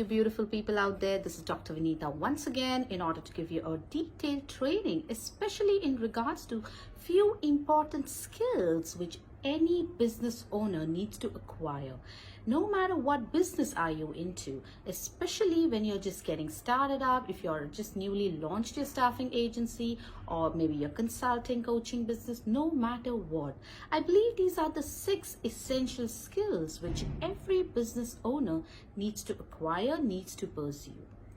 you beautiful people out there. This is Dr. Vineeta once again in order to give you a detailed training, especially in regards to few important skills which any business owner needs to acquire. No matter what business are you into, especially when you're just getting started up, if you're just newly launched your staffing agency or maybe your consulting coaching business, no matter what, I believe these are the 6 essential skills which every business owner needs to acquire, needs to pursue.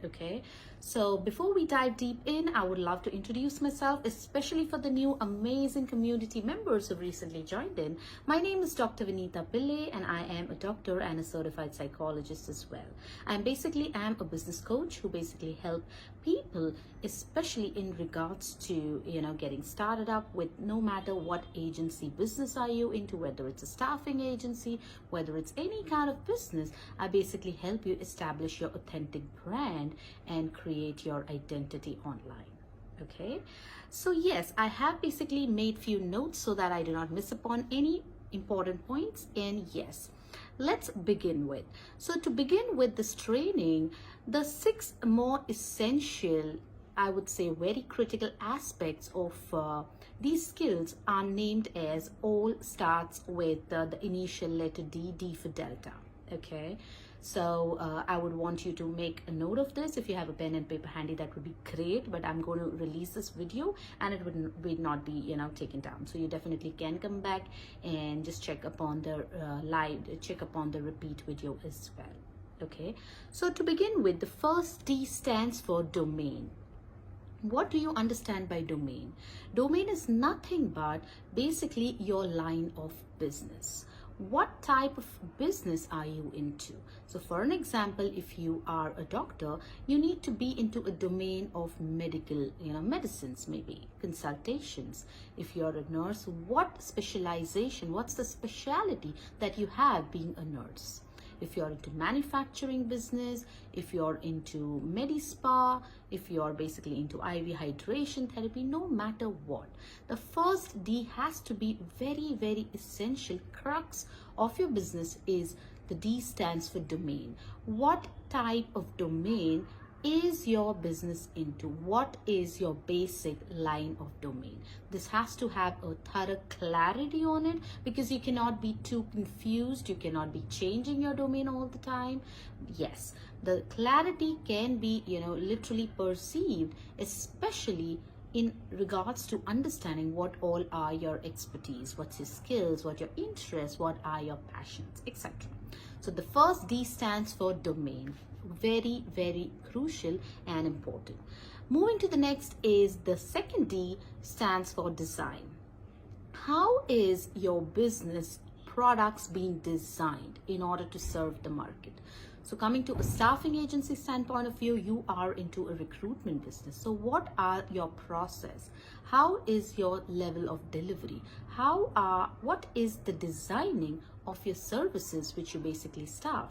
Okay, so before we dive deep in, I would love to introduce myself, especially for the new amazing community members who recently joined in. My name is Dr. Vineeta Pillay, and I am a doctor and a certified psychologist as well. I am a business coach who basically help people, especially in regards to getting started up with no matter what agency business are you into, whether it's a staffing agency, whether it's any kind of business. I basically help you establish your authentic brand and create your identity online. Okay, so yes, I have basically made few notes so that I do not miss upon any important points. And yes, let's begin with. So to begin with this training, the 6 more essential, I would say very critical aspects of these skills are named as all starts with the initial letter D, D for Delta. Okay, so I would want you to make a note of this. If you have a pen and paper handy, that would be great, but I'm going to release this video and it would not be taken down, so you definitely can come back and just check upon the repeat video as well. Okay, so to begin with, the first D stands for domain. What do you understand by domain? Domain is nothing but basically your line of business. What type of business are you into? So for an example, if you are a doctor, you need to be into a domain of medical, medicines, maybe consultations. If you're a nurse, what specialization, what's the specialty that you have being a nurse? If you're into manufacturing business, if you're into Medi-Spa, if you're basically into IV hydration therapy, no matter what, the first D has to be very, very essential crux of your business is the D stands for domain. What type of domain is your business into? What is your basic line of domain? This has to have a thorough clarity on it, because you cannot be too confused. You cannot be changing your domain all the time. Yes, the clarity can be literally perceived, especially in regards to understanding what all are your expertise, what's your skills, what your interests, what are your passions, etc. So the first D stands for domain. Very, very crucial and important. Moving to the next is the second D stands for design. How is your business products being designed in order to serve the market? So coming to a staffing agency standpoint of view, you are into a recruitment business. So what are your process? How is your level of delivery? What is the designing of your services which you basically staff?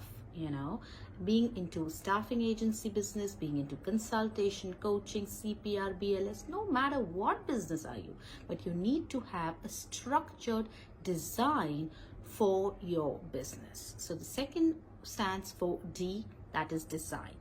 Being into staffing agency business, being into consultation, coaching, CPR, BLS, no matter what business are you, but you need to have a structured design for your business. So the second stands for D, that is design.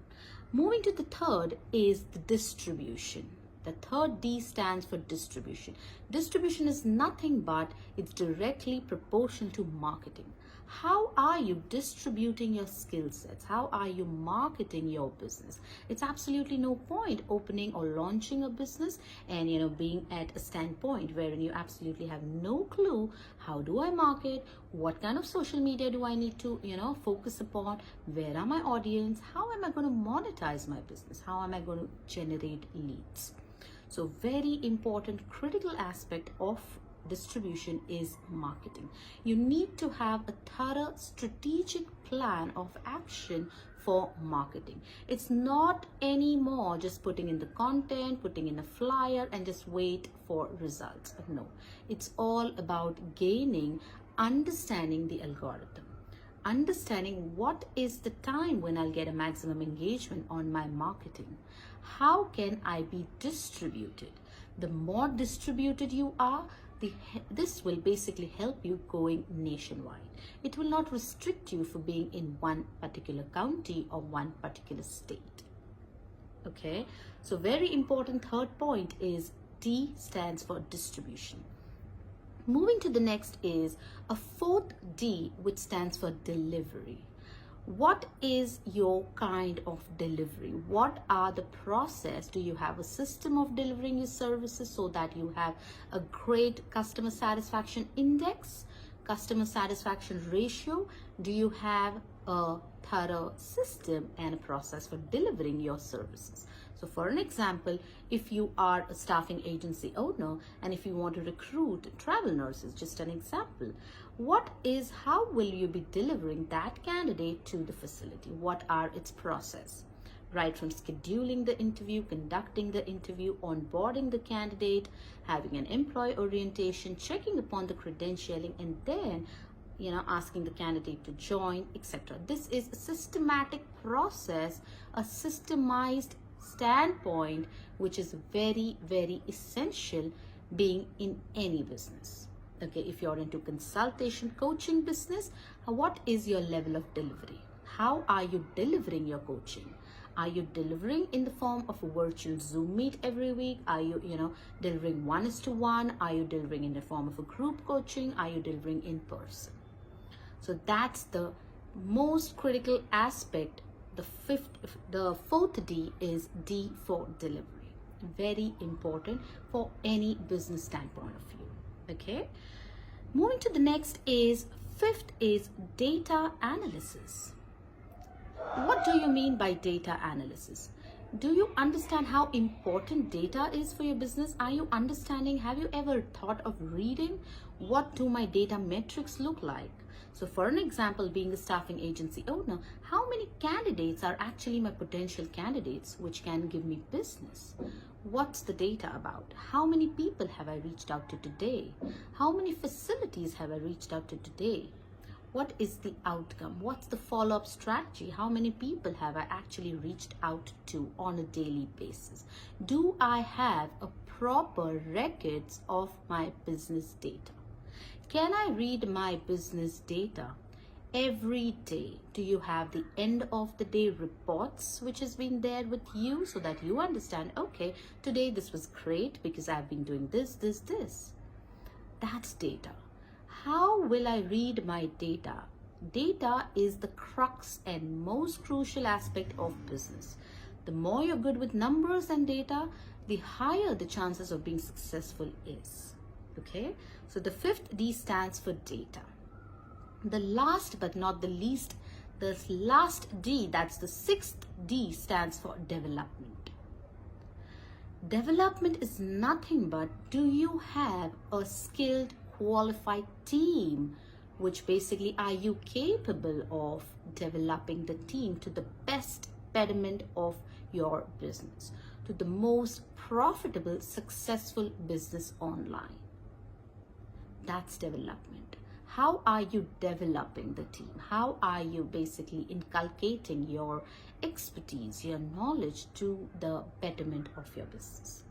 Moving to the third is the distribution. The third D stands for distribution. Distribution is nothing but it's directly proportional to marketing. How are you distributing your skill sets? How are you marketing your business? It's absolutely no point opening or launching a business and being at a standpoint wherein you absolutely have no clue. How do I market? What kind of social media do I need to focus upon? Where are my audience? How am I going to monetize my business? How am I going to generate leads? So very important critical aspect of distribution is marketing. You need to have a thorough strategic plan of action for marketing. It's not anymore just putting in the content, putting in a flyer and just wait for results. No, it's all about understanding the algorithm, understanding what is the time when I'll get a maximum engagement on my marketing. How can I be distributed? The more distributed you are, This will basically help you going nationwide. It will not restrict you for being in one particular county or one particular state. Okay, so very important third point is D stands for distribution. Moving to the next is a fourth D, which stands for delivery. What is your kind of delivery? What are the process? Do you have a system of delivering your services so that you have a great customer satisfaction index, customer satisfaction ratio? Do you have a thorough system and a process for delivering your services? So for an example, if you are a staffing agency owner and if you want to recruit travel nurses, just an example, how will you be delivering that candidate to the facility? What are its process? Right from scheduling the interview, conducting the interview, onboarding the candidate, having an employee orientation, checking upon the credentialing, and then asking the candidate to join, etc. This is a systematic process, a systemized standpoint, which is very, very essential being in any business. Okay, if you're into consultation coaching business, what is your level of delivery? How are you delivering your coaching? Are you delivering in the form of a virtual Zoom meet every week? Are you, delivering 1:1? Are you delivering in the form of a group coaching? Are you delivering in person? So that's the most critical aspect. The fourth D is D for delivery. Very important for any business standpoint of view. Okay. Moving to the next is fifth is data analysis. What do you mean by data analysis? Do you understand how important data is for your business? Are you understanding? Have you ever thought of reading? What do my data metrics look like? So for an example, being a staffing agency owner, how many candidates are actually my potential candidates which can give me business? What's the data about? How many people have I reached out to today? How many facilities have I reached out to today? What is the outcome? What's the follow-up strategy? How many people have I actually reached out to on a daily basis? Do I have a proper records of my business data? Can I read my business data every day? Do you have the end of the day reports which has been there with you so that you understand, okay, today this was great because I've been doing this. That's data. How will I read my data? Data is the crux and most crucial aspect of business. The more you're good with numbers and data, the higher the chances of being successful is. Okay, so the fifth D stands for data. The last but not the least, the last D, that's the sixth D, stands for development. Development is nothing but, do you have a skilled, qualified team, which basically are you capable of developing the team to the best betterment of your business, to the most profitable, successful business online? That's development. How are you developing the team? How are you basically inculcating your expertise, your knowledge to the betterment of your business?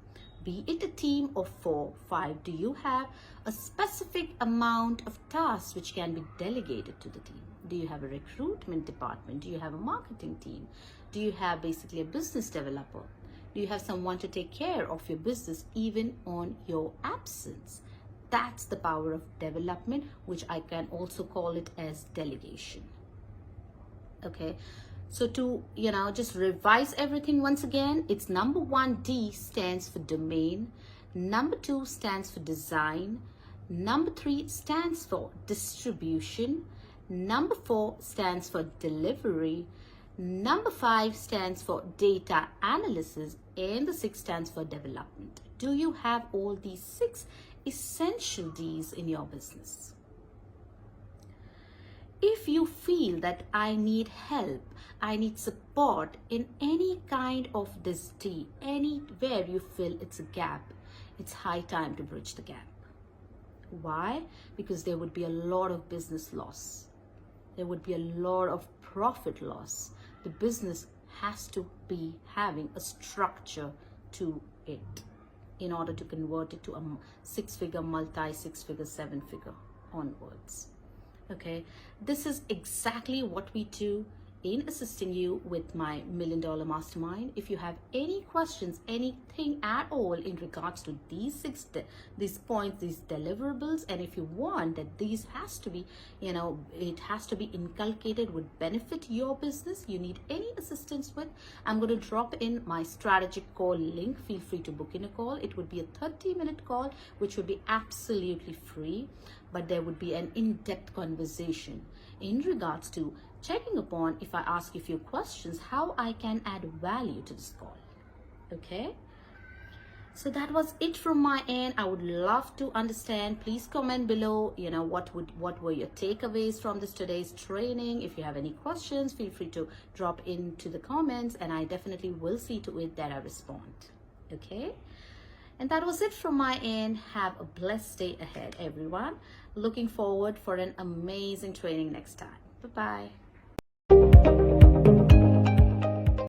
Be it a team of 4, 5, do you have a specific amount of tasks which can be delegated to the team? Do you have a recruitment department? Do you have a marketing team? Do you have basically a business developer? Do you have someone to take care of your business even on your absence? That's the power of development, which I can also call it as delegation. Okay. So to, just revise everything once again, it's number 1, D stands for domain. Number 2 stands for design. Number 3 stands for distribution. Number 4 stands for delivery. Number 5 stands for data analysis. And the 6 stands for development. Do you have all these 6 essential D's in your business? If you feel that I need help, I need support in any kind of this D, anywhere you feel it's a gap, it's high time to bridge the gap. Why? Because there would be a lot of business loss. There would be a lot of profit loss. The business has to be having a structure to it in order to convert it to a six-figure, multi-six-figure, seven-figure onwards. Okay, this is exactly what we do in assisting you with my $1 Million Mastermind. If you have any questions, anything at all in regards to these these points, these deliverables, and if you want that these has to be, it has to be inculcated, would benefit your business, you need any assistance with, I'm going to drop in my strategic call link. Feel free to book in a call. It would be a 30-minute call, which would be absolutely free, but there would be an in-depth conversation in regards to checking upon, if I ask you a few questions, how I can add value to this call. Okay, so that was it from my end. I would love to understand. Please comment below, what were your takeaways from today's training. If you have any questions, feel free to drop into the comments, and I definitely will see to it that I respond. Okay, and that was it from my end. Have a blessed day ahead, everyone. Looking forward for an amazing training next time. Bye-bye.